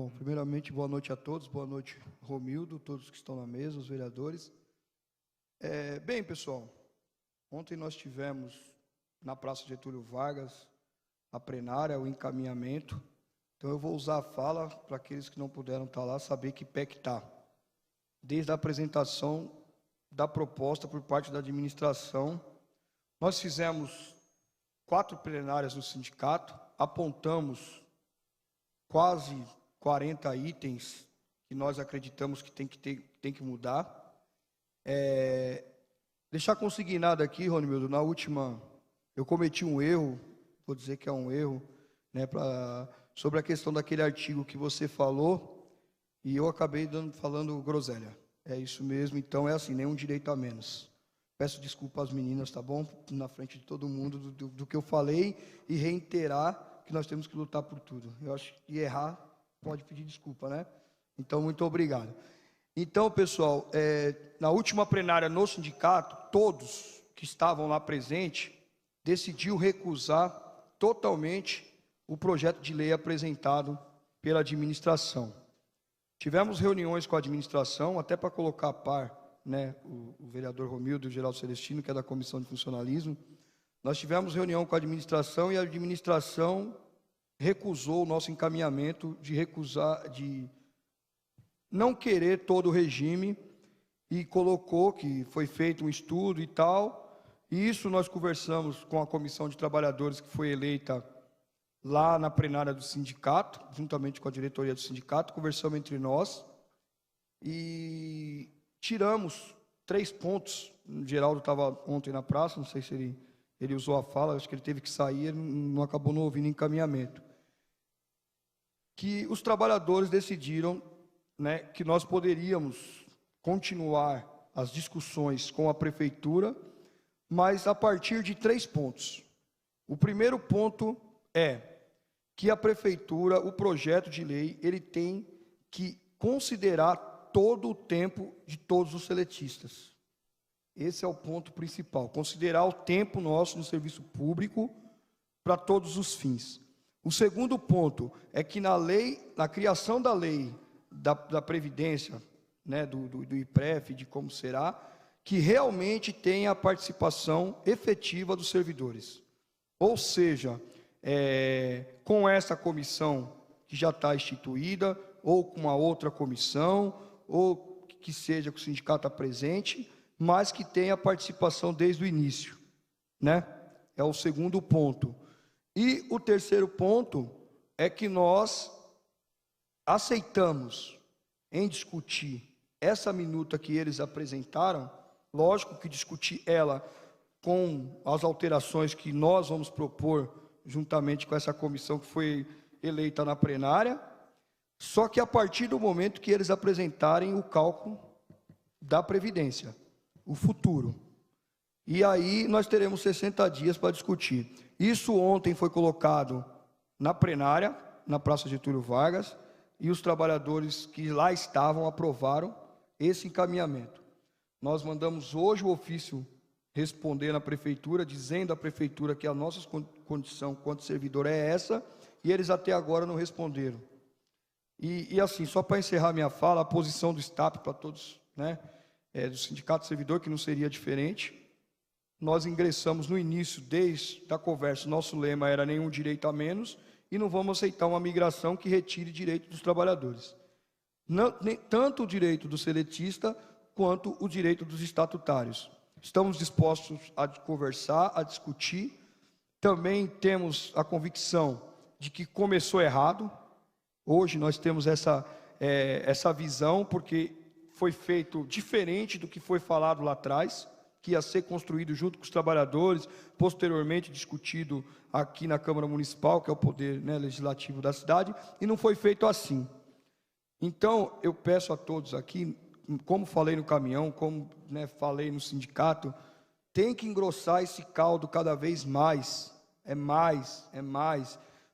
Bom, primeiramente, boa noite a todos, boa noite, Romildo, todos que estão na mesa, os vereadores. Bem, pessoal, ontem nós tivemos na Praça Getúlio Vargas a plenária, o encaminhamento. Então, eu vou usar a fala para aqueles que não puderam estar lá, saber que pé que está. Desde a apresentação da proposta por parte da administração, nós fizemos 4 plenárias no sindicato, apontamos quase 40 itens que nós acreditamos que tem que mudar. Deixar consignado aqui, Ronildo, na última, eu cometi um erro, vou dizer que é um erro, né, sobre a questão daquele artigo que você falou, e eu acabei falando groselha. É isso mesmo, então é assim, nenhum direito a menos. Peço desculpa às meninas, tá bom? Na frente de todo mundo do que eu falei, e reiterar que nós temos que lutar por tudo. Eu acho que errar pode pedir desculpa, né? Então, muito obrigado. Então, pessoal, na última plenária no sindicato, todos que estavam lá presentes decidiu recusar totalmente o projeto de lei apresentado pela administração. Tivemos reuniões com a administração, até para colocar a par, né, o vereador Romildo e o Geraldo Celestino, que é da Comissão de Funcionalismo. Nós tivemos reunião com a administração e a administração recusou o nosso encaminhamento de não querer todo o regime e colocou que foi feito um estudo e tal. E isso nós conversamos com a Comissão de Trabalhadores que foi eleita lá na plenária do sindicato, juntamente com a diretoria do sindicato, conversamos entre nós e tiramos 3 pontos. O Geraldo estava ontem na praça, não sei se ele usou a fala, acho que ele teve que sair, ele não acabou não ouvindo encaminhamento. Que os trabalhadores decidiram, né, que nós poderíamos continuar as discussões com a prefeitura, mas a partir de 3 pontos. O primeiro ponto é que a prefeitura, o projeto de lei, ele tem que considerar todo o tempo de todos os seletistas. Esse é o ponto principal, considerar o tempo nosso no serviço público para todos os fins. O segundo ponto é que na lei, na criação da lei da Previdência, né, do IPREF, de como será, que realmente tenha a participação efetiva dos servidores. Ou seja, com essa comissão que já está instituída, ou com uma outra comissão, ou que seja que o sindicato está presente, mas que tenha a participação desde o início, né? É o segundo ponto. E o terceiro ponto é que nós aceitamos em discutir essa minuta que eles apresentaram, lógico que discutir ela com as alterações que nós vamos propor juntamente com essa comissão que foi eleita na plenária, só que a partir do momento que eles apresentarem o cálculo da Previdência, o futuro. E aí nós teremos 60 dias para discutir. Isso ontem foi colocado na plenária, na Praça Getúlio Vargas, e os trabalhadores que lá estavam aprovaram esse encaminhamento. Nós mandamos hoje o ofício responder na prefeitura, dizendo à prefeitura que a nossa condição quanto servidor é essa, e eles até agora não responderam. E assim, só para encerrar minha fala, a posição do STAP para todos, né, do Sindicato Servidor, que não seria diferente. Nós ingressamos no início, desde a conversa, nosso lema era nenhum direito a menos, e não vamos aceitar uma migração que retire direito dos trabalhadores. Tanto o direito do seletista, quanto o direito dos estatutários. Estamos dispostos a conversar, a discutir. Também temos a convicção de que começou errado. Hoje nós temos essa visão, porque foi feito diferente do que foi falado lá atrás, que ia ser construído junto com os trabalhadores, posteriormente discutido aqui na Câmara Municipal, que é o poder, né, legislativo da cidade, e não foi feito assim. Então, eu peço a todos aqui, como falei no caminhão, como, né, falei no sindicato, tem que engrossar esse caldo cada vez mais. É mais.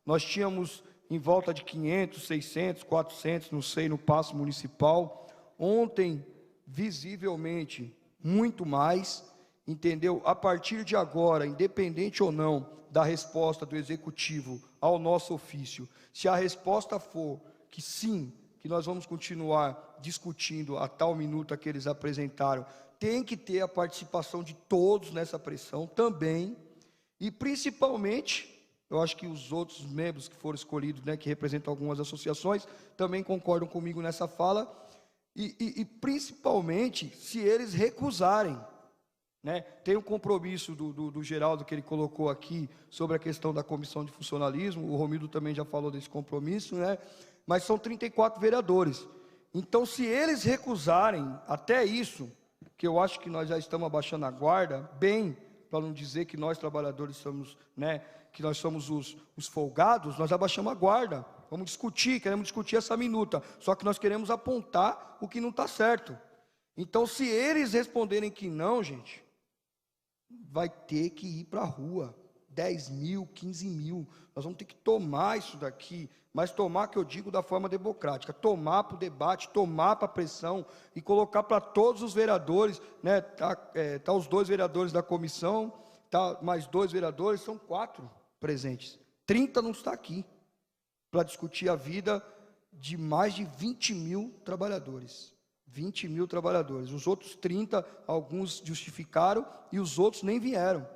Nós tínhamos em volta de 500, 600, 400, não sei, no paço municipal. Ontem, visivelmente, muito mais, entendeu? A partir de agora, independente ou não da resposta do Executivo ao nosso ofício, se a resposta for que sim, que nós vamos continuar discutindo a tal minuta que eles apresentaram, tem que ter a participação de todos nessa pressão também, e principalmente, eu acho que os outros membros que foram escolhidos, né, que representam algumas associações, também concordam comigo nessa fala, e principalmente se eles recusarem, né? Tem um compromisso do Geraldo que ele colocou aqui sobre a questão da comissão de funcionalismo, o Romildo também já falou desse compromisso, né? Mas são 34 vereadores. Então, se eles recusarem até isso, que eu acho que nós já estamos abaixando a guarda, bem, para não dizer que nós trabalhadores somos, né, que nós somos os folgados, nós abaixamos a guarda. Vamos discutir, queremos discutir essa minuta, só que nós queremos apontar o que não está certo. Então, se eles responderem que não, gente, vai ter que ir para a rua, 10 mil, 15 mil, nós vamos ter que tomar isso daqui, mas tomar, que eu digo, da forma democrática, tomar para o debate, tomar para a pressão, e colocar para todos os vereadores, né, tá os 2 vereadores da comissão, tá mais 2 vereadores, são 4 presentes, 30 não está aqui, para discutir a vida de mais de 20 mil trabalhadores. 20 mil trabalhadores. Os outros 30, alguns justificaram e os outros nem vieram.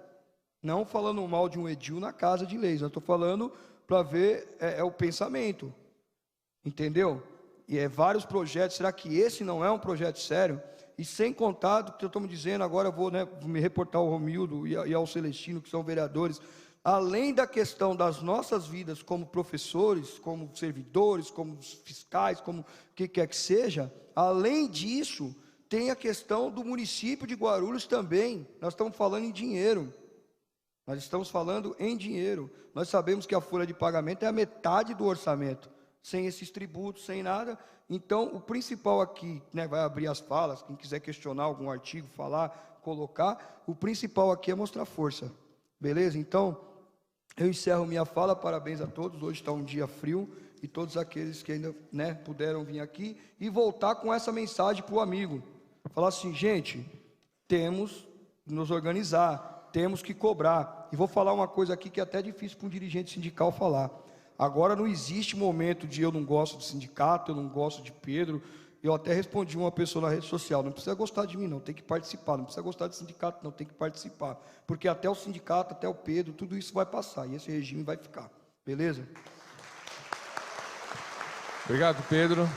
Não falando mal de um edil na Casa de Leis, eu estou falando para ver o pensamento. Entendeu? E vários projetos, será que esse não é um projeto sério? E sem contar do que eu estou me dizendo, agora eu vou, né, me reportar ao Romildo e ao Celestino, que são vereadores, além da questão das nossas vidas como professores, como servidores, como fiscais, como o que quer que seja, além disso, tem a questão do município de Guarulhos também. Nós estamos falando em dinheiro. Nós estamos falando em dinheiro. Nós sabemos que a folha de pagamento é a metade do orçamento, sem esses tributos, sem nada. Então, o principal aqui, né, vai abrir as falas, quem quiser questionar algum artigo, falar, colocar, o principal aqui é mostrar força. Beleza? Então, eu encerro minha fala, parabéns a todos, hoje está um dia frio, e todos aqueles que ainda, né, puderam vir aqui, e voltar com essa mensagem para o amigo, falar assim, gente, temos que nos organizar, temos que cobrar, e vou falar uma coisa aqui que é até difícil para um dirigente sindical falar, agora não existe momento de eu não gosto de sindicato, eu não gosto de Pedro, eu até respondi uma pessoa na rede social, não precisa gostar de mim não, tem que participar, não precisa gostar de sindicato não, tem que participar, porque até o sindicato, até o Pedro, tudo isso vai passar, e esse regime vai ficar, beleza? Obrigado, Pedro.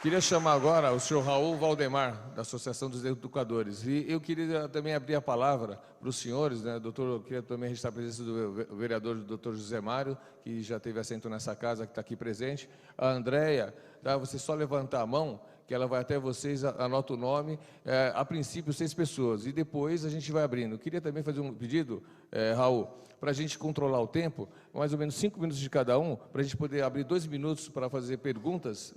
Queria chamar agora o senhor Raul Valdemar, da Associação dos Educadores, e eu queria também abrir a palavra para os senhores, né, doutor, eu queria também registrar a presença do vereador doutor José Mário, que já teve assento nessa casa, que está aqui presente, a Andréia, tá, você só levantar a mão, que ela vai até vocês, anota o nome, a princípio 6 pessoas, e depois a gente vai abrindo. Eu queria também fazer um pedido, Raul, para a gente controlar o tempo, mais ou menos 5 minutos de cada um, para a gente poder abrir 2 minutos para fazer perguntas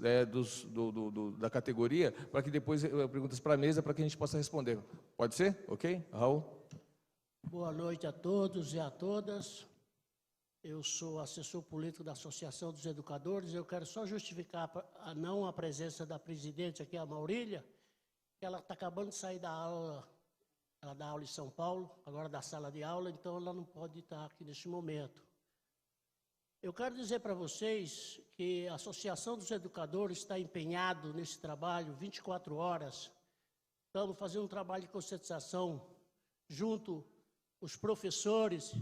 da categoria, para que depois perguntas para a mesa, para que a gente possa responder. Pode ser? Ok? Raul? Boa noite a todos e a todas. Eu sou assessor político da Associação dos Educadores. Eu quero só justificar a presença da presidente aqui, a Maurília, que ela está acabando de sair da aula, ela dá aula em São Paulo, agora da sala de aula, então ela não pode estar aqui neste momento. Eu quero dizer para vocês que a Associação dos Educadores está empenhado nesse trabalho 24 horas. Estamos fazendo um trabalho de conscientização junto os professores,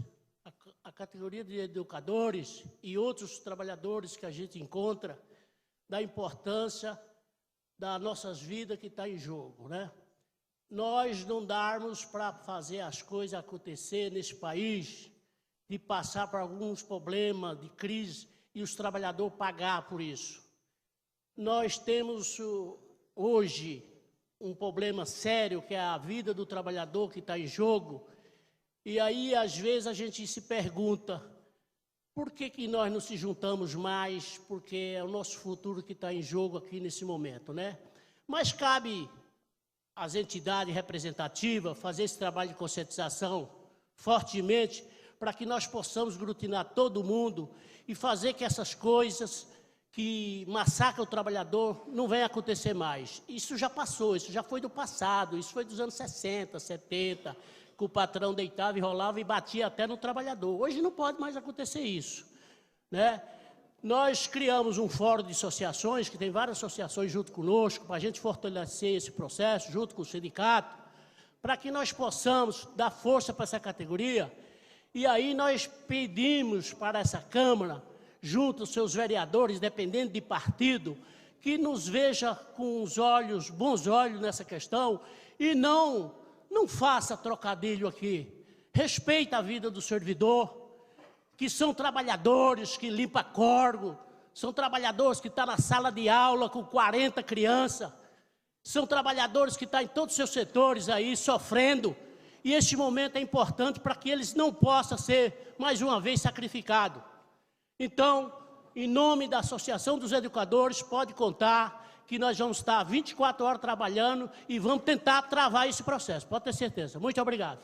a categoria de educadores e outros trabalhadores que a gente encontra, da importância das nossas vidas que está em jogo, né? Nós não darmos para fazer as coisas acontecer nesse país, de passar por alguns problemas de crise e os trabalhadores pagar por isso. Nós temos hoje um problema sério, que é a vida do trabalhador que está em jogo, e aí às vezes a gente se pergunta, por que nós não se juntamos mais, porque é o nosso futuro que está em jogo aqui nesse momento, né? Mas cabe às entidades representativas fazer esse trabalho de conscientização fortemente, para que nós possamos glutinar todo mundo e fazer que essas coisas que massacram o trabalhador não venham acontecer mais. Isso já passou, isso já foi do passado, isso foi dos anos 60, 70, que o patrão deitava e rolava e batia até no trabalhador. Hoje não pode mais acontecer isso, né? nós criamos um fórum de associações, que tem várias associações junto conosco, para a gente fortalecer esse processo, junto com o sindicato, para que nós possamos dar força para essa categoria. E aí nós pedimos para essa Câmara, junto aos seus vereadores, dependendo de partido, que nos veja com os olhos, bons olhos nessa questão, e não faça trocadilho aqui. Respeita a vida do servidor, que são trabalhadores que limpam córrego, são trabalhadores que estão na sala de aula com 40 crianças, são trabalhadores que estão em todos os seus setores aí sofrendo, e este momento é importante para que eles não possam ser, mais uma vez, sacrificados. Então, em nome da Associação dos Educadores, pode contar que nós vamos estar 24 horas trabalhando e vamos tentar travar esse processo, pode ter certeza. Muito obrigado.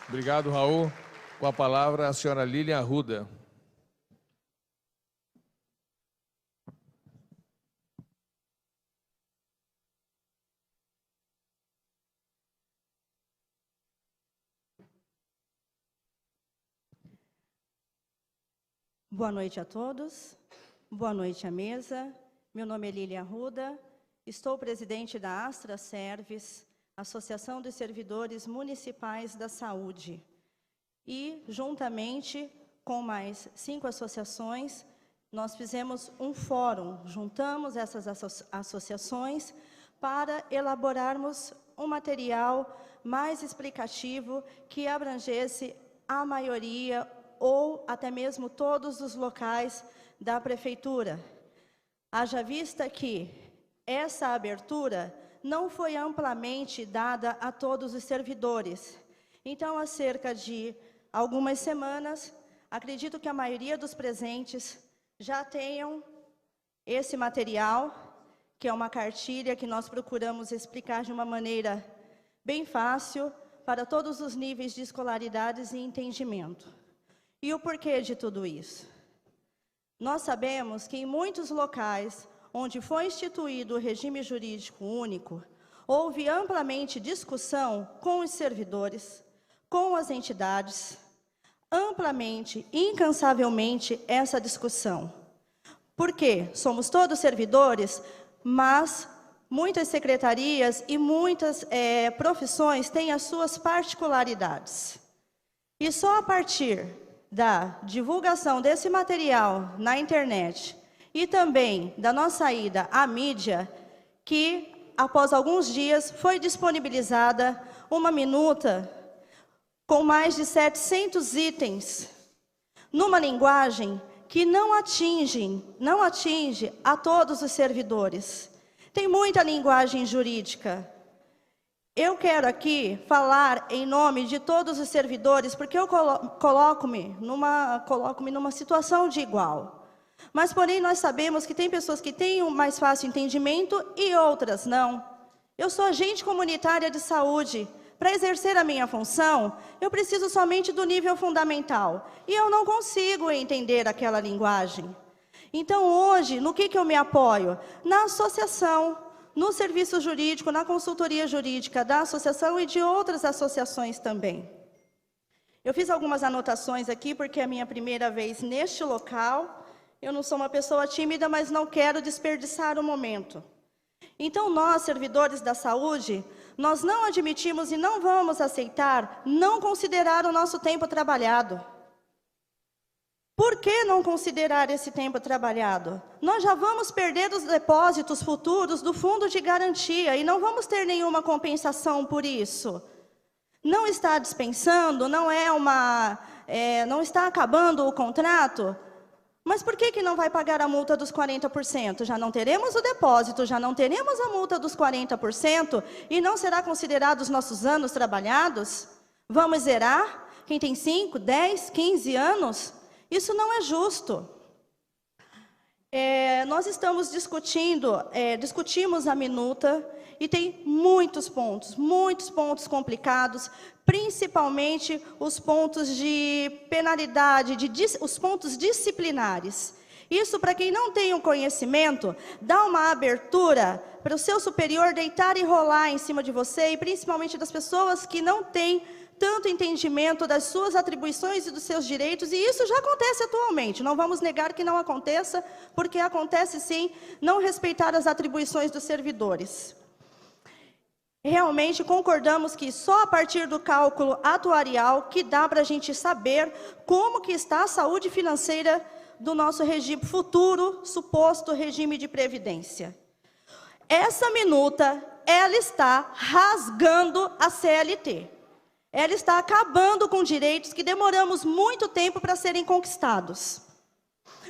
Obrigado, Raul. Com a palavra, a senhora Lilian Arruda. Boa noite a todos, boa noite à mesa. Meu nome é Lilian Arruda, estou presidente da Astra Service, Associação dos Servidores Municipais da Saúde. E, juntamente com mais 5 associações, nós fizemos um fórum, juntamos essas associações para elaborarmos um material mais explicativo que abrangesse a maioria ou até mesmo todos os locais da Prefeitura. Haja vista que essa abertura não foi amplamente dada a todos os servidores. Então, há cerca de algumas semanas, acredito que a maioria dos presentes já tenham esse material, que é uma cartilha que nós procuramos explicar de uma maneira bem fácil para todos os níveis de escolaridades e entendimento. E o porquê de tudo isso? Nós sabemos que em muitos locais onde foi instituído o regime jurídico único, houve amplamente discussão com os servidores, com as entidades, amplamente, incansavelmente essa discussão. Porque somos todos servidores, mas muitas secretarias e muitas profissões têm as suas particularidades. E só a partir da divulgação desse material na internet e também da nossa ida à mídia, que após alguns dias foi disponibilizada uma minuta com mais de 700 itens, numa linguagem que não atinge a todos os servidores. Tem muita linguagem jurídica. Eu quero aqui falar em nome de todos os servidores, porque eu coloco-me numa situação de igual. Mas, porém, nós sabemos que tem pessoas que têm um mais fácil entendimento e outras não. Eu sou agente comunitária de saúde. Para exercer a minha função, eu preciso somente do nível fundamental. E eu não consigo entender aquela linguagem. Então, hoje, no que eu me apoio? Na associação, no serviço jurídico, na consultoria jurídica da associação e de outras associações também. Eu fiz algumas anotações aqui, porque é a minha primeira vez neste local. Eu não sou uma pessoa tímida, mas não quero desperdiçar o momento. Então, nós, servidores da saúde, nós não admitimos e não vamos aceitar não considerar o nosso tempo trabalhado. Por que não considerar esse tempo trabalhado? Nós já vamos perder os depósitos futuros do fundo de garantia e não vamos ter nenhuma compensação por isso. Não está dispensando, não está acabando o contrato, mas por que não vai pagar a multa dos 40%? Já não teremos o depósito, já não teremos a multa dos 40% e não será considerado os nossos anos trabalhados? Vamos zerar? Quem tem 5, 10, 15 anos? Isso não é justo. Nós estamos discutimos a minuta e tem muitos pontos complicados, principalmente os pontos de penalidade, os pontos disciplinares. Isso, para quem não tem o conhecimento, dá uma abertura para o seu superior deitar e rolar em cima de você, e principalmente das pessoas que não têm tanto entendimento das suas atribuições e dos seus direitos, e isso já acontece atualmente, não vamos negar que não aconteça, porque acontece sim, não respeitar as atribuições dos servidores. Realmente concordamos que só a partir do cálculo atuarial que dá para a gente saber como que está a saúde financeira do nosso regime futuro, suposto regime de previdência. Essa minuta, ela está rasgando a CLT. Ela está acabando com direitos que demoramos muito tempo para serem conquistados.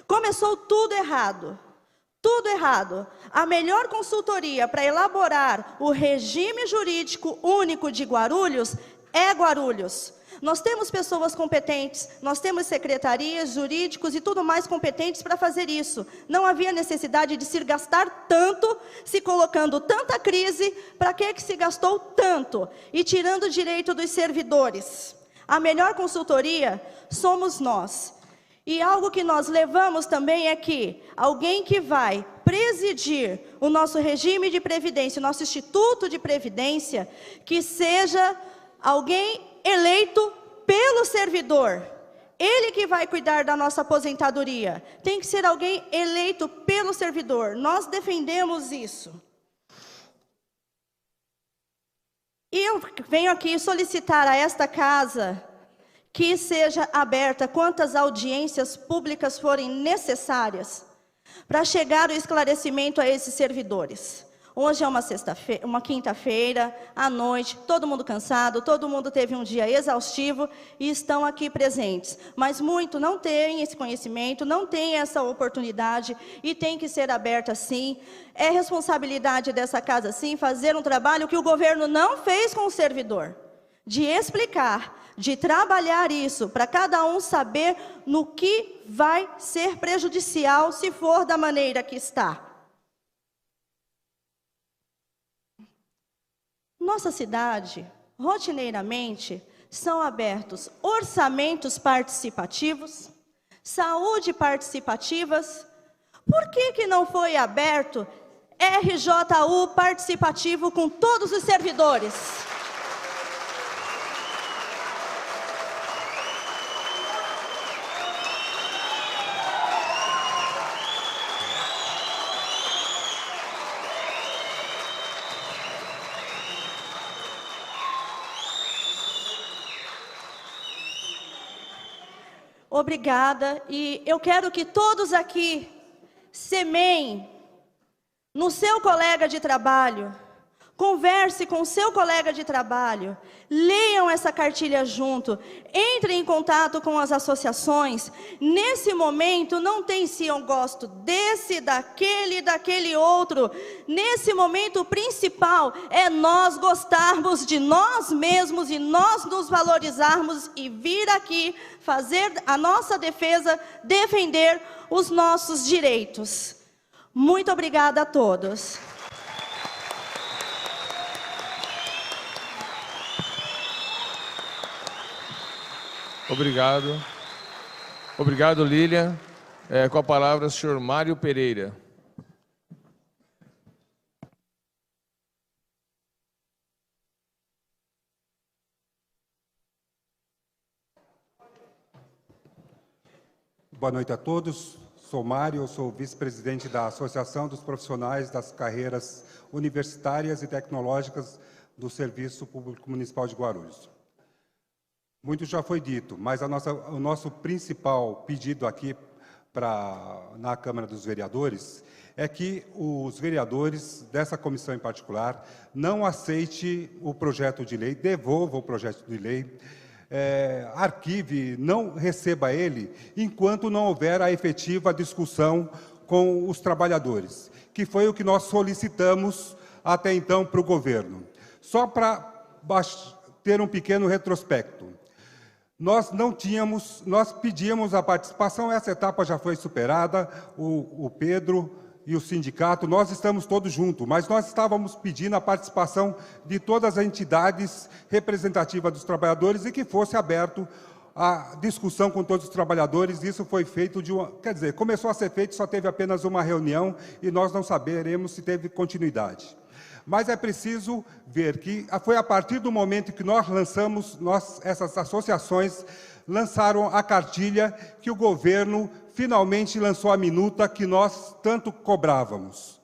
Começou tudo errado. Tudo errado. A melhor consultoria para elaborar o regime jurídico único de Guarulhos é Guarulhos. Nós temos pessoas competentes, nós temos secretarias, jurídicos e tudo mais competentes para fazer isso. Não havia necessidade de se gastar tanto, se colocando tanta crise, para que se gastou tanto? E tirando o direito dos servidores. A melhor consultoria somos nós. E algo que nós levamos também é que alguém que vai presidir o nosso regime de previdência, o nosso Instituto de Previdência, que seja alguém eleito pelo servidor. Ele que vai cuidar da nossa aposentadoria. Tem que ser alguém eleito pelo servidor. Nós defendemos isso. E eu venho aqui solicitar a esta casa que seja aberta quantas audiências públicas forem necessárias para chegar o esclarecimento a esses servidores. Hoje é uma quinta-feira, à noite, todo mundo cansado, todo mundo teve um dia exaustivo e estão aqui presentes. Mas muito não têm esse conhecimento, não têm essa oportunidade e tem que ser aberta sim. É responsabilidade dessa casa sim fazer um trabalho que o governo não fez com o servidor, de explicar, de trabalhar isso, para cada um saber no que vai ser prejudicial se for da maneira que está. Nossa cidade, rotineiramente, são abertos orçamentos participativos, saúde participativas. Por que não foi aberto RJU participativo com todos os servidores? Obrigada, e eu quero que todos aqui semeiem no seu colega de trabalho, converse com o seu colega de trabalho, leiam essa cartilha junto, entrem em contato com as associações. Nesse momento não tem se eu gosto desse, daquele outro. Nesse momento o principal é nós gostarmos de nós mesmos e nós nos valorizarmos e vir aqui fazer a nossa defesa, defender os nossos direitos. Muito obrigada a todos. Obrigado. Obrigado, Lília. Com a palavra, o senhor Mário Pereira. Boa noite a todos. Sou Mário, eu sou vice-presidente da Associação dos Profissionais das Carreiras Universitárias e Tecnológicas do Serviço Público Municipal de Guarulhos. Muito já foi dito, mas o nosso principal pedido aqui na Câmara dos Vereadores é que os vereadores dessa comissão em particular não aceitem o projeto de lei, devolvam o projeto de lei, arquive, não receba ele, enquanto não houver a efetiva discussão com os trabalhadores, que foi o que nós solicitamos até então para o governo. Só para ter um pequeno retrospecto. Nós pedíamos a participação, essa etapa já foi superada, o Pedro e o sindicato, nós estamos todos juntos, mas nós estávamos pedindo a participação de todas as entidades representativas dos trabalhadores e que fosse aberto a discussão com todos os trabalhadores. Isso foi feito começou a ser feito, só teve apenas uma reunião e nós não saberemos se teve continuidade. Mas é preciso ver que foi a partir do momento que nós lançamos, essas associações lançaram a cartilha, que o governo finalmente lançou a minuta que nós tanto cobrávamos.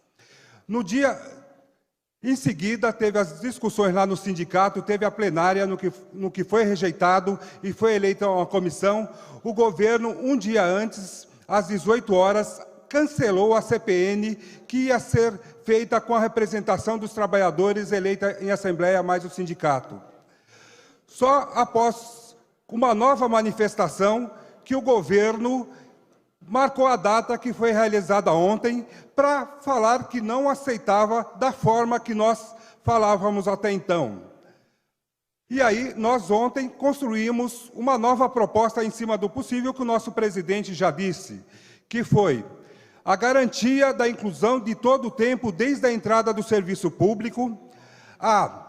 Em seguida, teve as discussões lá no sindicato, teve a plenária no que foi rejeitado e foi eleita uma comissão. O governo, um dia antes, às 18 horas, cancelou a CPN, que ia ser feita com a representação dos trabalhadores eleita em assembleia mais o sindicato. Só após uma nova manifestação que o governo marcou a data que foi realizada ontem para falar que não aceitava da forma que nós falávamos até então. E aí, nós ontem construímos uma nova proposta em cima do possível, que o nosso presidente já disse, que foi a garantia da inclusão de todo o tempo, desde a entrada do serviço público, a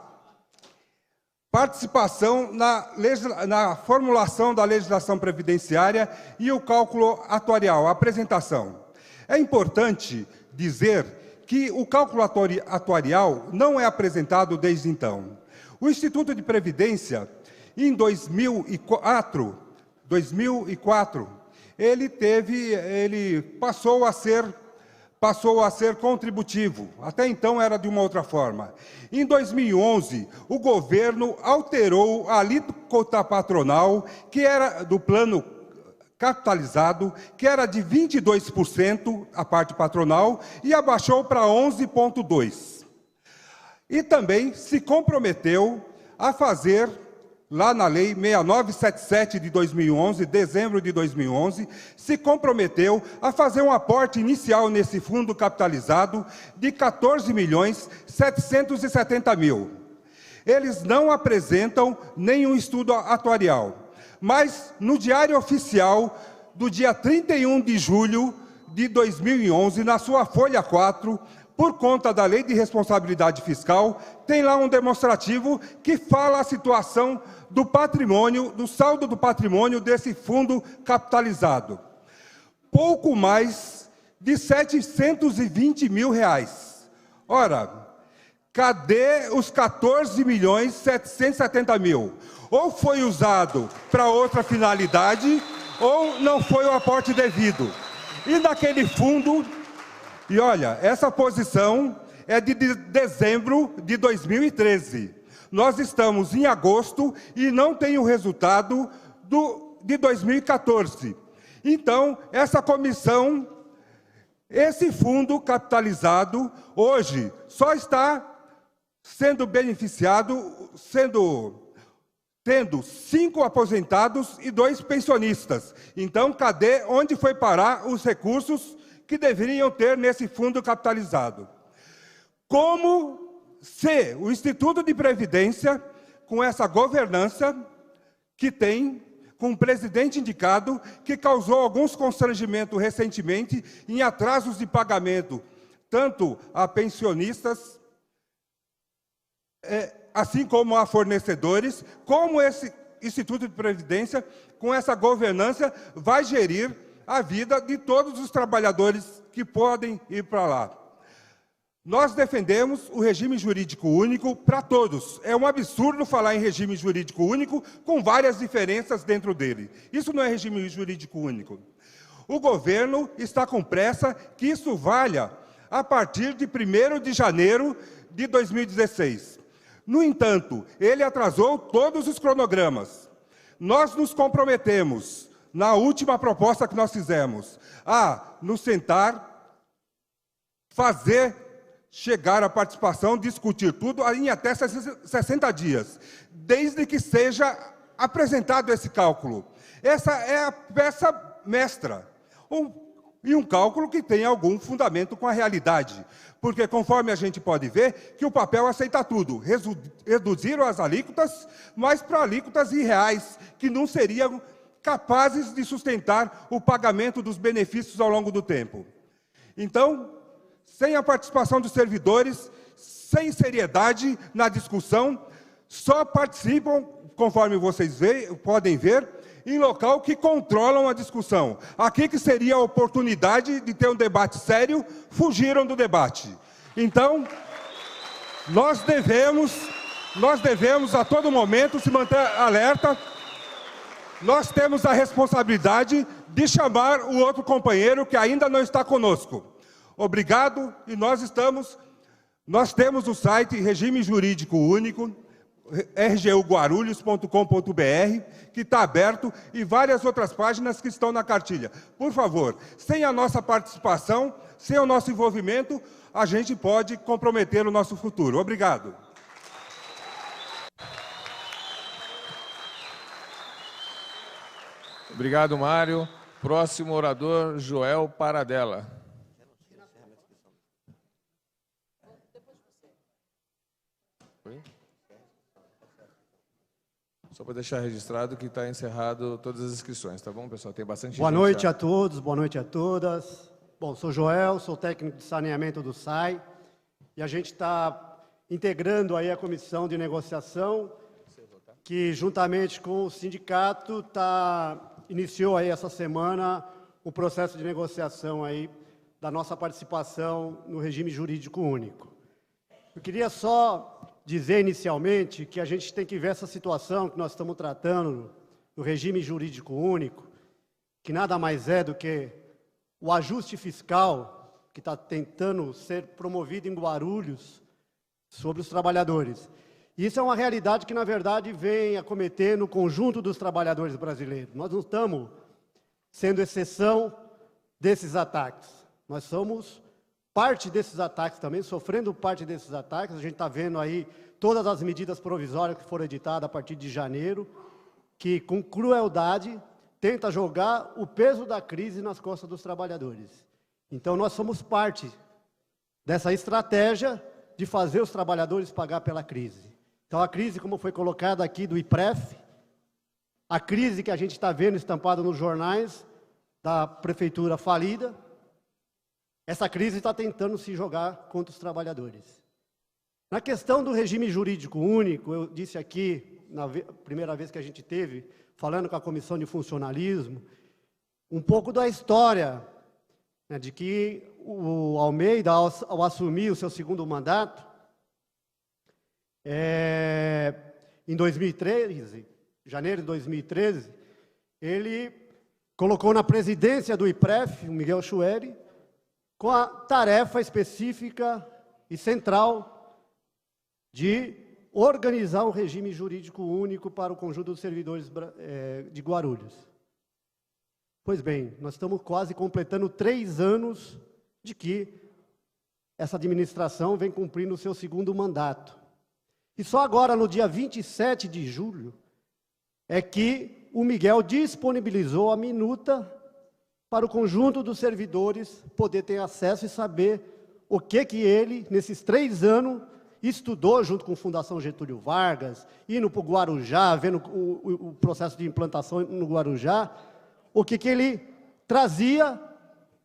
participação na formulação da legislação previdenciária e o cálculo atuarial, a apresentação. É importante dizer que o cálculo atuarial não é apresentado desde então. O Instituto de Previdência, em 2004, ele passou a ser contributivo. Até então era de uma outra forma. Em 2011, o governo alterou a alíquota patronal, que era do plano capitalizado, que era de 22%, a parte patronal, e abaixou para 11,2%. E também se comprometeu a fazer, lá na Lei 6977 de 2011, dezembro de 2011, se comprometeu a fazer um aporte inicial nesse fundo capitalizado de 14.770.000. Eles não apresentam nenhum estudo atuarial, mas no Diário Oficial do dia 31 de julho de 2011, na sua folha 4, por conta da Lei de Responsabilidade Fiscal, tem lá um demonstrativo que fala a situação do patrimônio, do saldo do patrimônio desse fundo capitalizado. Pouco mais de R$720 mil. Ora, cadê os 14.770.000? Ou foi usado para outra finalidade, ou não foi o aporte devido. E naquele fundo, e olha, essa posição é de dezembro de 2013. Nós estamos em agosto e não tem o resultado de 2014. Então, essa comissão, esse fundo capitalizado, hoje, só está sendo beneficiado, tendo 5 aposentados e 2 pensionistas. Então, onde foi parar os recursos que deveriam ter nesse fundo capitalizado? Como se o Instituto de Previdência, com essa governança que tem, com o presidente indicado, que causou alguns constrangimentos recentemente em atrasos de pagamento, tanto a pensionistas, assim como a fornecedores, como esse Instituto de Previdência, com essa governança, vai gerir a vida de todos os trabalhadores que podem ir para lá. Nós defendemos o regime jurídico único para todos. É um absurdo falar em regime jurídico único com várias diferenças dentro dele. Isso não é regime jurídico único. O governo está com pressa que isso valha a partir de 1º de janeiro de 2016. No entanto, ele atrasou todos os cronogramas. Nós nos comprometemos, na última proposta que nós fizemos, a nos sentar, chegar à participação, discutir tudo em até 60 dias, desde que seja apresentado esse cálculo. Essa é a peça mestra, e um cálculo que tem algum fundamento com a realidade, porque conforme a gente pode ver, que o papel aceita tudo, reduziram as alíquotas, mas para alíquotas irreais, que não seriam capazes de sustentar o pagamento dos benefícios ao longo do tempo. Então, sem a participação dos servidores, sem seriedade na discussão, só participam, conforme vocês podem ver, em local que controlam a discussão. Aqui que seria a oportunidade de ter um debate sério, fugiram do debate. Então, nós devemos a todo momento se manter alerta. Nós temos a responsabilidade de chamar o outro companheiro que ainda não está conosco. Obrigado, e nós temos o site Regime Jurídico Único, rguguarulhos.com.br, que está aberto, e várias outras páginas que estão na cartilha. Por favor, sem a nossa participação, sem o nosso envolvimento, a gente pode comprometer o nosso futuro. Obrigado. Obrigado, Mário. Próximo orador, Joel Paradella. Só para deixar registrado que está encerrado todas as inscrições, tá bom, pessoal? Tem bastante gente. Boa noite a todos, boa noite a todas. Bom, sou Joel, sou técnico de saneamento do SAI, e a gente está integrando aí a comissão de negociação, que juntamente com o sindicato iniciou aí essa semana o processo de negociação aí da nossa participação no regime jurídico único. Eu queria só dizer inicialmente que a gente tem que ver essa situação que nós estamos tratando no regime jurídico único, que nada mais é do que o ajuste fiscal que está tentando ser promovido em Guarulhos sobre os trabalhadores. Isso é uma realidade que, na verdade, vem acometer no conjunto dos trabalhadores brasileiros. Nós não estamos sendo exceção desses ataques. Nós somos parte desses ataques também, sofrendo parte desses ataques. A gente está vendo aí todas as medidas provisórias que foram editadas a partir de janeiro, que, com crueldade, tenta jogar o peso da crise nas costas dos trabalhadores. Então, nós somos parte dessa estratégia de fazer os trabalhadores pagar pela crise. Então, a crise, como foi colocada aqui do IPREF, a crise que a gente está vendo estampada nos jornais da prefeitura falida, essa crise está tentando se jogar contra os trabalhadores. Na questão do regime jurídico único, eu disse aqui, na primeira vez que a gente teve, falando com a Comissão de Funcionalismo, um pouco da história, né, de que o Almeida, ao assumir o seu segundo mandato, em 2013, janeiro de 2013, ele colocou na presidência do IPREF, o Miguel Chueri, com a tarefa específica e central de organizar um regime jurídico único para o conjunto dos servidores de Guarulhos. Pois bem, nós estamos quase completando 3 anos de que essa administração vem cumprindo o seu segundo mandato. E só agora, no dia 27 de julho, é que o Miguel disponibilizou a minuta para o conjunto dos servidores poder ter acesso e saber o que ele, nesses 3 anos, estudou junto com a Fundação Getúlio Vargas, indo para o Guarujá, vendo o processo de implantação no Guarujá, o que ele trazia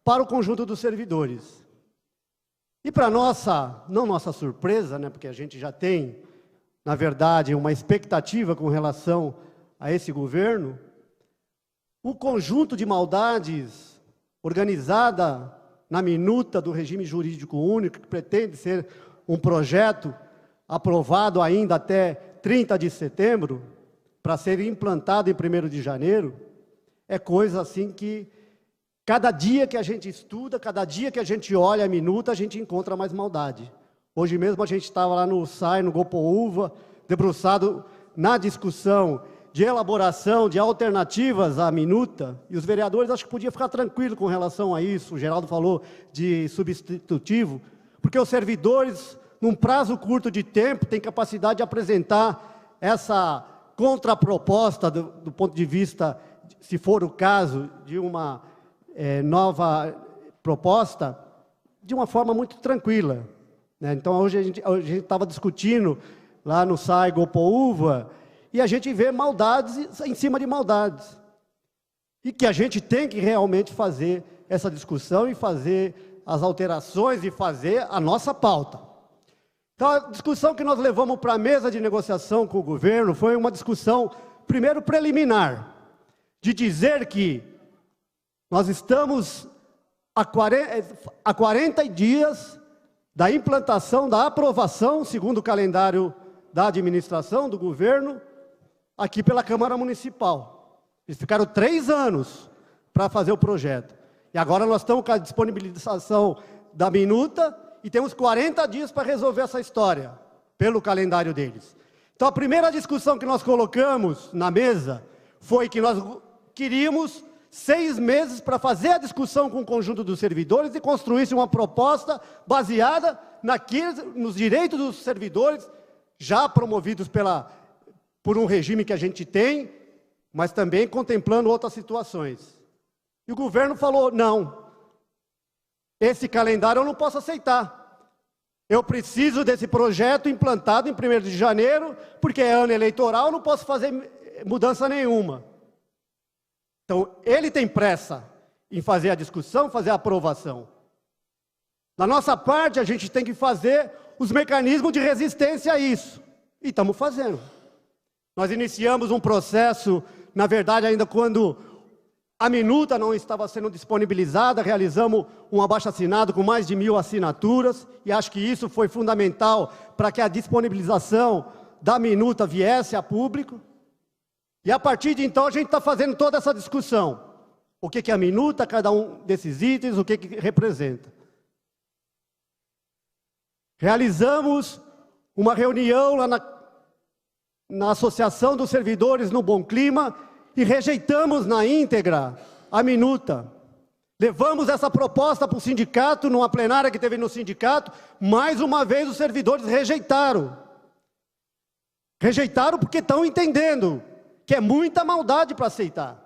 para o conjunto dos servidores. E para não nossa surpresa, né, porque a gente já tem, na verdade, uma expectativa com relação a esse governo, o conjunto de maldades organizada na minuta do regime jurídico único, que pretende ser um projeto aprovado ainda até 30 de setembro, para ser implantado em 1º de janeiro, é coisa assim que, cada dia que a gente estuda, cada dia que a gente olha a minuta, a gente encontra mais maldade. Hoje mesmo a gente estava lá no SAI, no Gopoúva, debruçado na discussão de elaboração de alternativas à minuta, e os vereadores acho que podiam ficar tranquilos com relação a isso. O Geraldo falou de substitutivo, porque os servidores, num prazo curto de tempo, têm capacidade de apresentar essa contraproposta do ponto de vista, se for o caso, de uma nova proposta, de uma forma muito tranquila, né? Então, hoje a gente estava discutindo lá no SAI Gopoúva, e a gente vê maldades em cima de maldades. E que a gente tem que realmente fazer essa discussão e fazer as alterações e fazer a nossa pauta. Então, a discussão que nós levamos para a mesa de negociação com o governo foi uma discussão, primeiro, preliminar. de dizer que nós estamos há 40 dias da implantação, da aprovação, segundo o calendário da administração, do governo, aqui pela Câmara Municipal. Eles ficaram 3 anos para fazer o projeto. E agora nós estamos com a disponibilização da minuta e temos 40 dias para resolver essa história, pelo calendário deles. Então, a primeira discussão que nós colocamos na mesa foi que nós queríamos 6 meses para fazer a discussão com o conjunto dos servidores e construísse uma proposta baseada nos direitos dos servidores, já promovidos por um regime que a gente tem, mas também contemplando outras situações. E o governo falou, não, esse calendário eu não posso aceitar. Eu preciso desse projeto implantado em 1º de janeiro, porque é ano eleitoral, eu não posso fazer mudança nenhuma. Então, ele tem pressa em fazer a discussão, fazer a aprovação. Da nossa parte, a gente tem que fazer os mecanismos de resistência a isso. E estamos fazendo. Nós iniciamos um processo, na verdade, ainda quando a minuta não estava sendo disponibilizada, realizamos um abaixo-assinado com mais de 1000 assinaturas, e acho que isso foi fundamental para que a disponibilização da minuta viesse a público. E a partir de então a gente está fazendo toda essa discussão. O que é a minuta, cada um desses itens, o que representa. Realizamos uma reunião lá na Associação dos Servidores no Bom Clima e rejeitamos na íntegra a minuta. Levamos essa proposta para o sindicato, numa plenária que teve no sindicato, mais uma vez os servidores rejeitaram. Rejeitaram porque estão entendendo que é muita maldade para aceitar.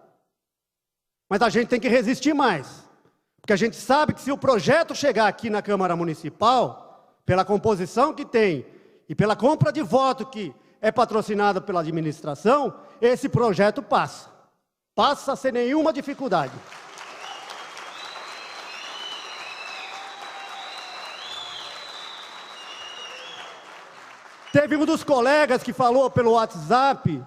Mas a gente tem que resistir mais. Porque a gente sabe que se o projeto chegar aqui na Câmara Municipal, pela composição que tem e pela compra de voto que é patrocinada pela administração, esse projeto passa. Passa sem nenhuma dificuldade. Teve um dos colegas que falou pelo WhatsApp,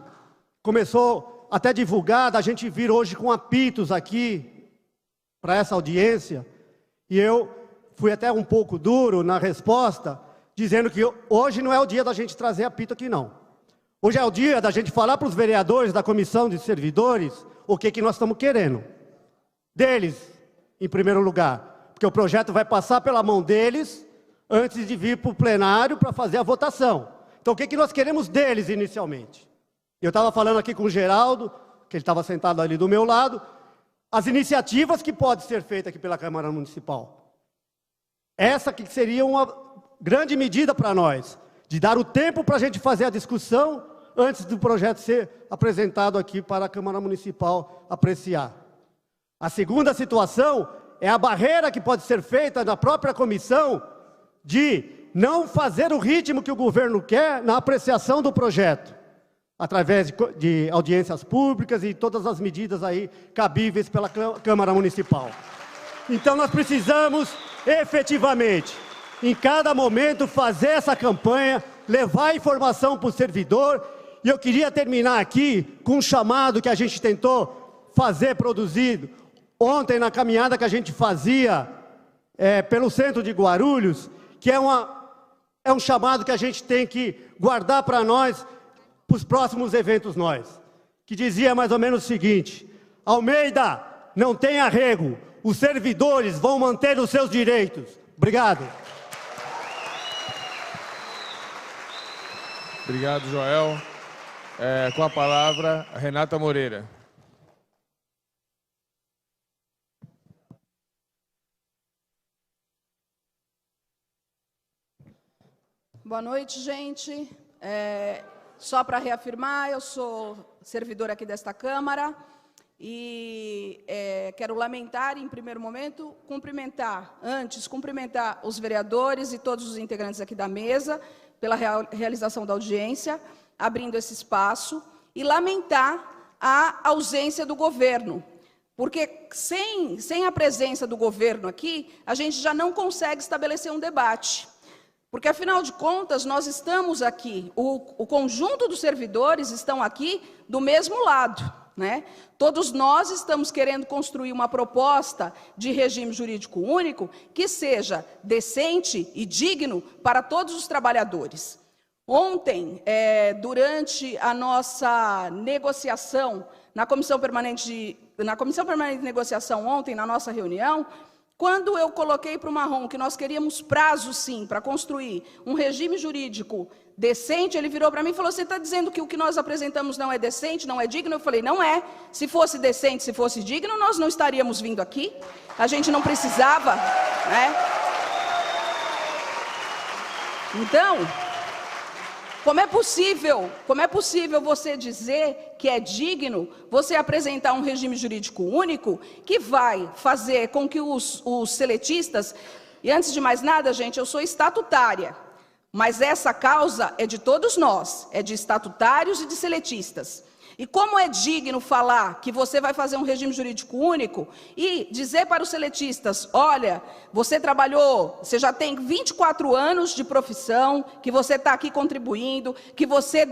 começou até divulgado, a gente vir hoje com apitos aqui para essa audiência, e eu fui até um pouco duro na resposta, dizendo que hoje não é o dia da gente trazer apito aqui não. Hoje é o dia da gente falar para os vereadores da Comissão de Servidores o que nós estamos querendo. Deles, em primeiro lugar, porque o projeto vai passar pela mão deles antes de vir para o plenário para fazer a votação. Então, o que nós queremos deles inicialmente? Eu estava falando aqui com o Geraldo, que ele estava sentado ali do meu lado, as iniciativas que podem ser feitas aqui pela Câmara Municipal. Essa que seria uma grande medida para nós, de dar o tempo para a gente fazer a discussão antes do projeto ser apresentado aqui para a Câmara Municipal apreciar. A segunda situação é a barreira que pode ser feita na própria comissão de não fazer o ritmo que o governo quer na apreciação do projeto, através de audiências públicas e todas as medidas aí cabíveis pela Câmara Municipal. Então nós precisamos efetivamente, em cada momento, fazer essa campanha, levar informação para o servidor. E eu queria terminar aqui com um chamado que a gente tentou fazer, produzido ontem na caminhada que a gente fazia pelo centro de Guarulhos, que é um chamado que a gente tem que guardar para nós, para os próximos eventos que dizia mais ou menos o seguinte: Almeida, não tem arrego, os servidores vão manter os seus direitos. Obrigado. Obrigado, Joel. Com a palavra, a Renata Moreira. Boa noite, gente. Só para reafirmar, eu sou servidora aqui desta Câmara e quero lamentar, em primeiro momento, cumprimentar os vereadores e todos os integrantes aqui da mesa pela realização da audiência, abrindo esse espaço, e lamentar a ausência do governo, porque sem a presença do governo aqui, a gente já não consegue estabelecer um debate. Porque, afinal de contas, nós estamos aqui, o conjunto dos servidores estão aqui do mesmo lado, né? Todos nós estamos querendo construir uma proposta de regime jurídico único que seja decente e digno para todos os trabalhadores. Ontem, durante a nossa negociação, na Comissão Permanente de Negociação ontem, na nossa reunião, quando eu coloquei para o Marrom que nós queríamos prazo, sim, para construir um regime jurídico decente, ele virou para mim e falou, você está dizendo que o que nós apresentamos não é decente, não é digno? Eu falei, não é. Se fosse decente, se fosse digno, nós não estaríamos vindo aqui. A gente não precisava, né? Então, como é possível você dizer que é digno você apresentar um regime jurídico único que vai fazer com que os seletistas, e antes de mais nada, gente, eu sou estatutária, mas essa causa é de todos nós, é de estatutários e de seletistas. E como é digno falar que você vai fazer um regime jurídico único e dizer para os seletistas, olha, você trabalhou, você já tem 24 anos de profissão, que você está aqui contribuindo, que você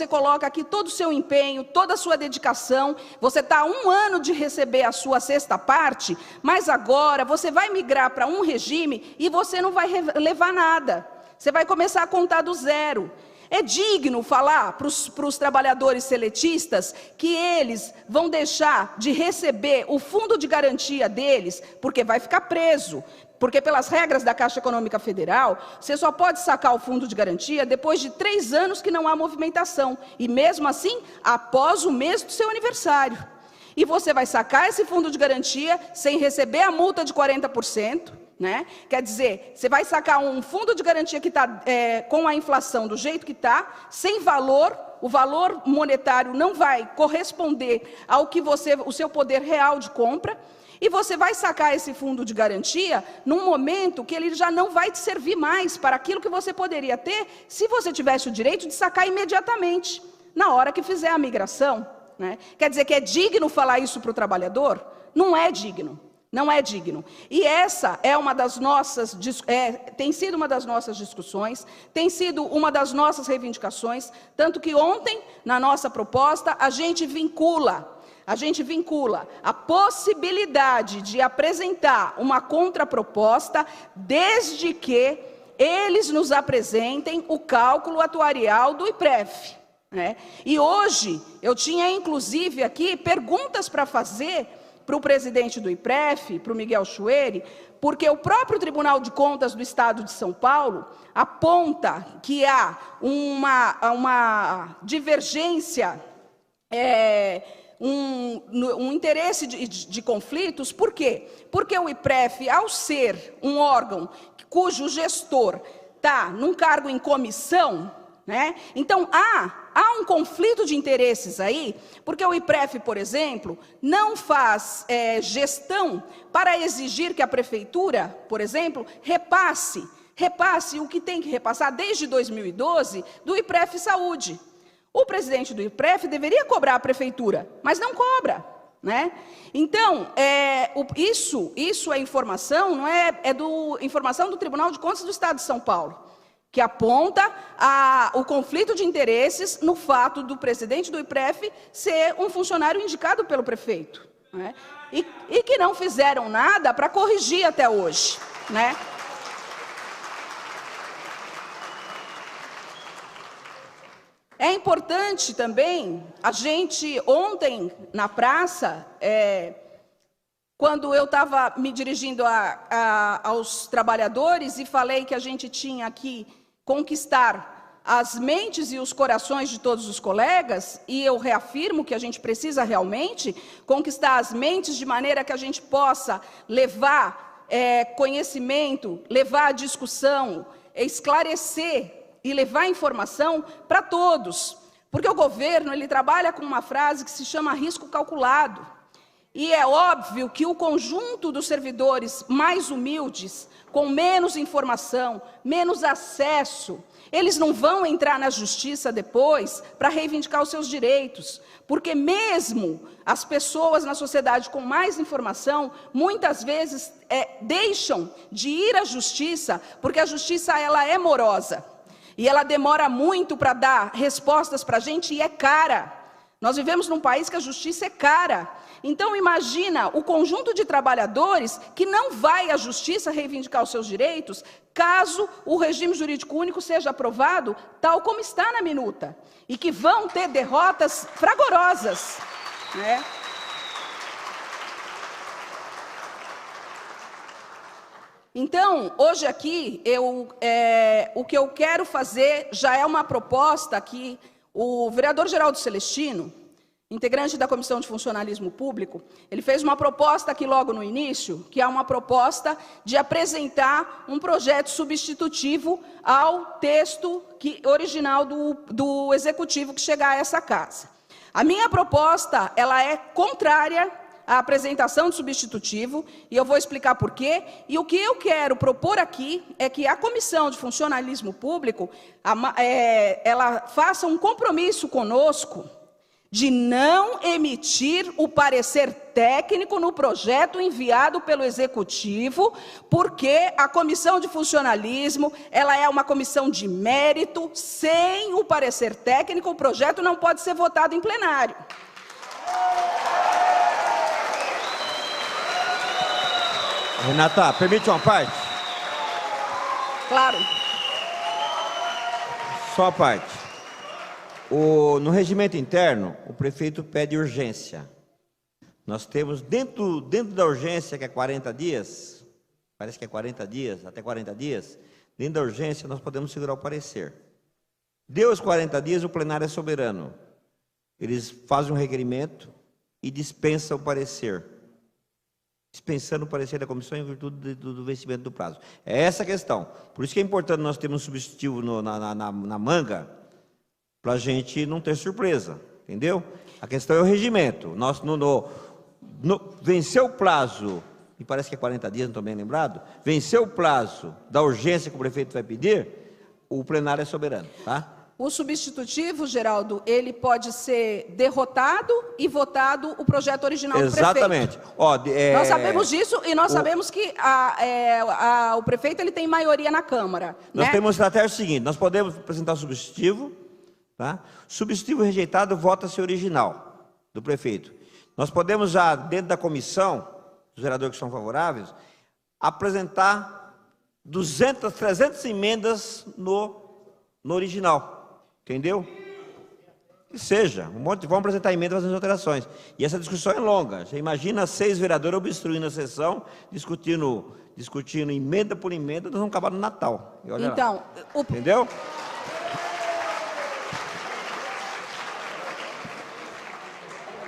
coloca aqui todo o seu empenho, toda a sua dedicação, você está há 1 ano de receber a sua 6ª parte, mas agora você vai migrar para um regime e você não vai levar nada. Você vai começar a contar do zero. É digno falar para os trabalhadores seletistas que eles vão deixar de receber o fundo de garantia deles, porque vai ficar preso. Porque pelas regras da Caixa Econômica Federal, você só pode sacar o fundo de garantia depois de 3 anos que não há movimentação. E mesmo assim, após o mês do seu aniversário. E você vai sacar esse fundo de garantia sem receber a multa de 40%. Né? Quer dizer, você vai sacar um fundo de garantia que está com a inflação do jeito que está, sem valor, o valor monetário não vai corresponder ao que o seu poder real de compra, e você vai sacar esse fundo de garantia num momento que ele já não vai te servir mais para aquilo que você poderia ter se você tivesse o direito de sacar imediatamente, na hora que fizer a migração. Né? Quer dizer que é digno falar isso para o trabalhador? Não é digno. Não é digno. E essa é uma das nossas, tem sido uma das nossas discussões, tem sido uma das nossas reivindicações, tanto que ontem, na nossa proposta, a gente vincula a possibilidade de apresentar uma contraproposta, desde que eles nos apresentem o cálculo atuarial do IPREF. Né? E hoje, eu tinha inclusive aqui perguntas para fazer para o presidente do IPREF, para o Miguel Chueri, porque o próprio Tribunal de Contas do Estado de São Paulo aponta que há uma divergência, um interesse de conflitos. Por quê? Porque o IPREF, ao ser um órgão cujo gestor está num cargo em comissão, né? Então, há um conflito de interesses aí, porque o IPREF, por exemplo, não faz gestão para exigir que a prefeitura, por exemplo, repasse o que tem que repassar desde 2012 do IPREF Saúde. O presidente do IPREF deveria cobrar a prefeitura, mas não cobra. Né? Então, isso é informação, não é informação do Tribunal de Contas do Estado de São Paulo, que aponta o conflito de interesses no fato do presidente do IPREF ser um funcionário indicado pelo prefeito. Né? E que não fizeram nada para corrigir até hoje. Né? É importante também, a gente, ontem, na praça, quando eu estava me dirigindo aos trabalhadores e falei que a gente tinha que conquistar as mentes e os corações de todos os colegas, e eu reafirmo que a gente precisa realmente conquistar as mentes de maneira que a gente possa levar conhecimento, levar discussão, esclarecer e levar informação para todos. Porque o governo, ele trabalha com uma frase que se chama risco calculado. E é óbvio que o conjunto dos servidores mais humildes, com menos informação, menos acesso, eles não vão entrar na justiça depois para reivindicar os seus direitos, porque mesmo as pessoas na sociedade com mais informação, muitas vezes deixam de ir à justiça, porque a justiça ela é morosa, e ela demora muito para dar respostas para a gente e é cara. Nós vivemos num país que a justiça é cara. Então imagina o conjunto de trabalhadores que não vai à justiça reivindicar os seus direitos, caso o regime jurídico único seja aprovado, tal como está na minuta, e que vão ter derrotas fragorosas, né? Então, hoje aqui, o que eu quero fazer já é uma proposta que o vereador Geraldo Celestino, integrante da Comissão de Funcionalismo Público, ele fez uma proposta aqui logo no início, que é uma proposta de apresentar um projeto substitutivo ao texto original do Executivo que chegar a essa casa. A minha proposta, ela é contrária à apresentação de substitutivo, e eu vou explicar por quê. E o que eu quero propor aqui é que a Comissão de Funcionalismo Público, ela faça um compromisso conosco de não emitir o parecer técnico no projeto enviado pelo Executivo, porque a Comissão de Funcionalismo, ela é uma comissão de mérito, sem o parecer técnico, o projeto não pode ser votado em plenário. Renata, permite uma parte? Claro. Só a parte. No regimento interno, o prefeito pede urgência. Nós temos, dentro da urgência, que é 40 dias, parece que é 40 dias, até 40 dias, dentro da urgência nós podemos segurar o parecer. Deu os 40 dias, o plenário é soberano. Eles fazem um requerimento e dispensam o parecer. Dispensando o parecer da comissão em virtude do vencimento do prazo. É essa a questão. Por isso que é importante nós termos um substitutivo na manga, para a gente não ter surpresa, entendeu? A questão é o regimento. Nós, venceu o prazo, e parece que é 40 dias, não estou bem lembrado, venceu o prazo da urgência que o prefeito vai pedir, o plenário é soberano, tá? O substitutivo, Geraldo, ele pode ser derrotado e votado o projeto original do prefeito. Exatamente. Nós sabemos disso e nós sabemos que o prefeito ele tem maioria na Câmara. Nós temos uma estratégia seguinte, nós podemos apresentar o substitutivo, tá? Substitutivo rejeitado, vota-se original do prefeito. Nós podemos já, dentro da comissão, os vereadores que são favoráveis, apresentar 200, 300 emendas no original. Entendeu? Que seja, vamos apresentar emendas fazendo alterações. E essa discussão é longa. Você imagina 6 vereadores obstruindo a sessão, discutindo emenda por emenda, nós vamos acabar no Natal. E olha então, lá. Entendeu?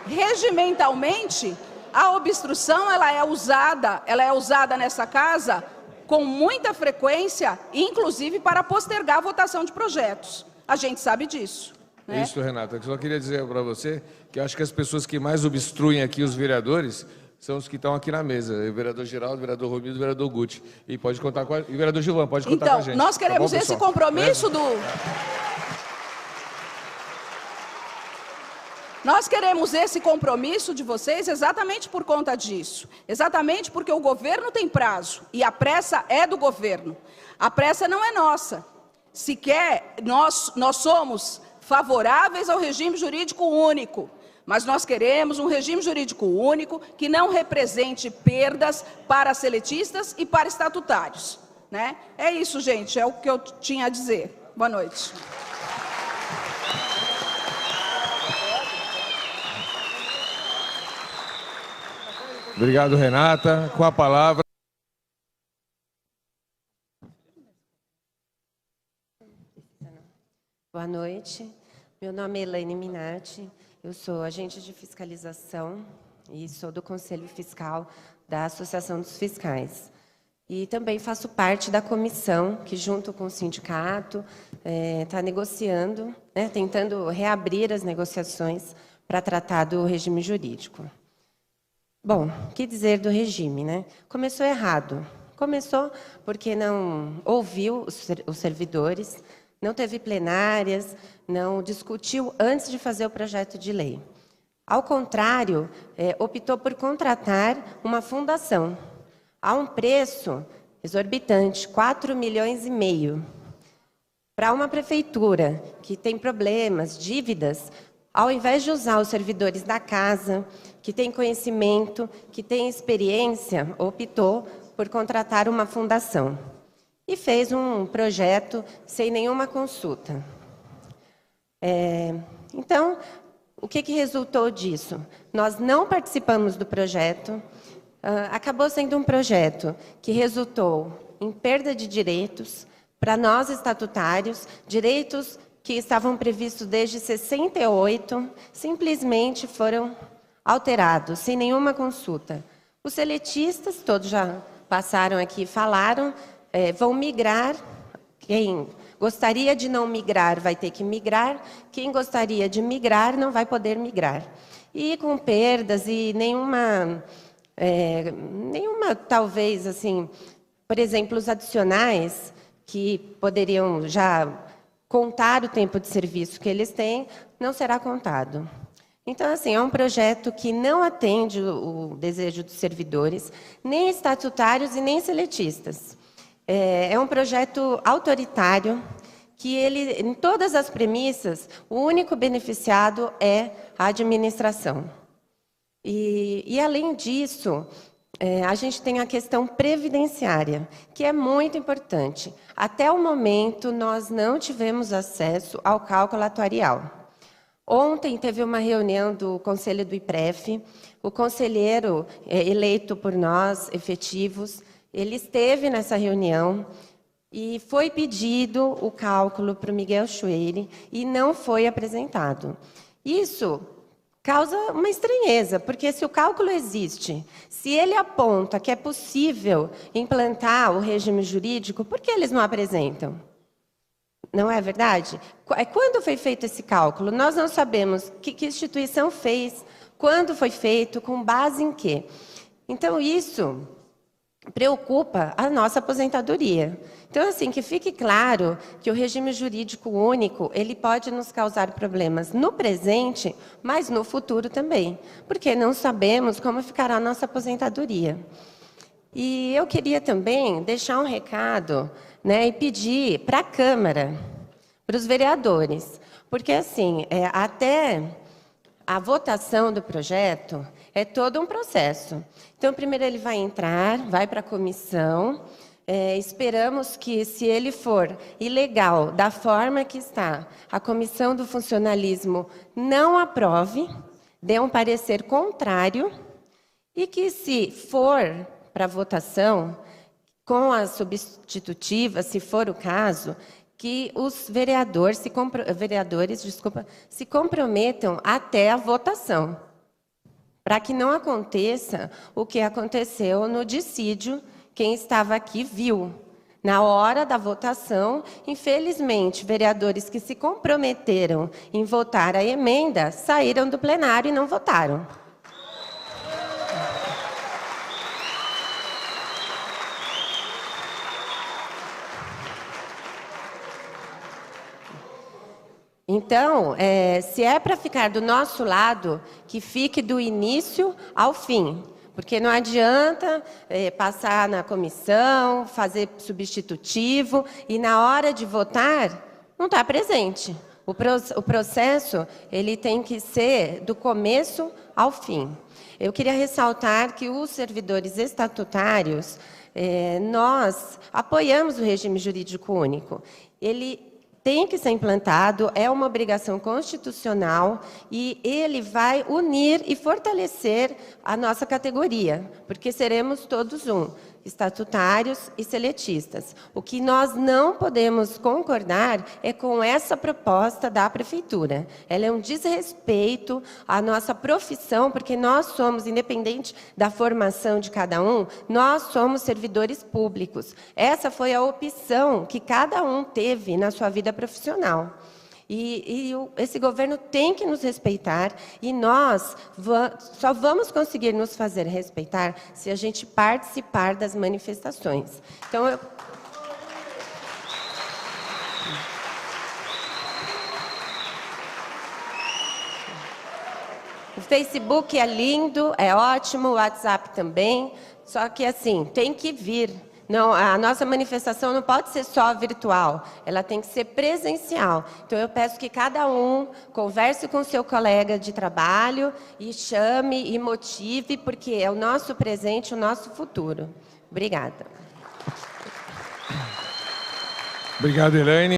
Regimentalmente, a obstrução ela é usada nessa casa com muita frequência, inclusive para postergar a votação de projetos. A gente sabe disso. Né? Isso, Renata. Eu só queria dizer para você que eu acho que as pessoas que mais obstruem aqui os vereadores são os que estão aqui na mesa. O vereador Geraldo, o vereador Romildo, o vereador Guti. E pode contar com e o vereador Gilvan, pode contar com a gente. Então, nós queremos esse compromisso Nós queremos esse compromisso de vocês exatamente por conta disso. Exatamente porque o governo tem prazo e a pressa é do governo. A pressa não é nossa. Sequer nós somos favoráveis ao regime jurídico único, mas nós queremos um regime jurídico único que não represente perdas para seletistas e para estatutários. Né? É isso, gente, é o que eu tinha a dizer. Boa noite. Obrigado, Renata. Com a palavra. Boa noite, meu nome é Elaine Minati, eu sou agente de fiscalização e sou do Conselho Fiscal da Associação dos Fiscais. E também faço parte da comissão que, junto com o sindicato, está negociando, tentando reabrir as negociações para tratar do regime jurídico. Bom, o que dizer do regime, né? Começou errado. Começou porque não ouviu os servidores, não teve plenárias, não discutiu antes de fazer o projeto de lei. Ao contrário, optou por contratar uma fundação a um preço exorbitante, 4,5 milhões. Para uma prefeitura que tem problemas, dívidas, ao invés de usar os servidores da casa, que tem conhecimento, que tem experiência, optou por contratar uma fundação. E fez um projeto sem nenhuma consulta. Então, o que resultou disso? Nós não participamos do projeto, acabou sendo um projeto que resultou em perda de direitos para nós estatutários, direitos que estavam previstos desde 68, simplesmente foram alterados, sem nenhuma consulta. Os seletistas, todos já passaram aqui e falaram, vão migrar. Quem gostaria de não migrar vai ter que migrar, quem gostaria de migrar não vai poder migrar. E com perdas e nenhuma talvez, assim, por exemplo, os adicionais, que poderiam já contar o tempo de serviço que eles têm, não será contado. Então, assim, é um projeto que não atende o desejo dos servidores, nem estatutários e nem seletistas. É um projeto autoritário, que ele, em todas as premissas, o único beneficiado é a administração. E além disso, a gente tem a questão previdenciária, que é muito importante. Até o momento, nós não tivemos acesso ao cálculo atuarial. Ontem teve uma reunião do Conselho do IPREF, o conselheiro eleito por nós, efetivos, ele esteve nessa reunião e foi pedido o cálculo para o Miguel Chueire e não foi apresentado. Isso causa uma estranheza, porque se o cálculo existe, se ele aponta que é possível implantar o regime jurídico, por que eles não apresentam? Não é verdade? Quando foi feito esse cálculo? Nós não sabemos que instituição fez, quando foi feito, com base em quê. Então, isso preocupa a nossa aposentadoria. Então, assim, que fique claro que o regime jurídico único, ele pode nos causar problemas no presente, mas no futuro também, porque não sabemos como ficará a nossa aposentadoria. E eu queria também deixar um recado, né, e pedir para a Câmara, para os vereadores, porque, assim, até a votação do projeto é todo um processo. Então, primeiro ele vai entrar, vai para a comissão, esperamos que, se ele for ilegal da forma que está, a Comissão do Funcionalismo não aprove, dê um parecer contrário, e que, se for para votação, com a substitutiva, se for o caso, que os vereadores se comprometam até a votação, para que não aconteça o que aconteceu no dissídio. Quem estava aqui viu. Na hora da votação, infelizmente, vereadores que se comprometeram em votar a emenda saíram do plenário e não votaram. Então, se é para ficar do nosso lado, que fique do início ao fim. Porque não adianta passar na comissão, fazer substitutivo e, na hora de votar, não está presente. O processo ele tem que ser do começo ao fim. Eu queria ressaltar que os servidores estatutários, nós apoiamos o regime jurídico único. Ele tem que ser implantado, é uma obrigação constitucional e ele vai unir e fortalecer a nossa categoria, porque seremos todos estatutários e seletistas. O que nós não podemos concordar é com essa proposta da Prefeitura. Ela é um desrespeito à nossa profissão, porque nós somos, independente da formação de cada um, nós somos servidores públicos. Essa foi a opção que cada um teve na sua vida profissional. Esse governo tem que nos respeitar e nós só vamos conseguir nos fazer respeitar se a gente participar das manifestações. Então, o Facebook é lindo, é ótimo, o WhatsApp também, só que assim, tem que vir. Não, a nossa manifestação não pode ser só virtual, ela tem que ser presencial. Então eu peço que cada um converse com o seu colega de trabalho e chame e motive, porque é o nosso presente, o nosso futuro. Obrigada. Obrigado, Elaine.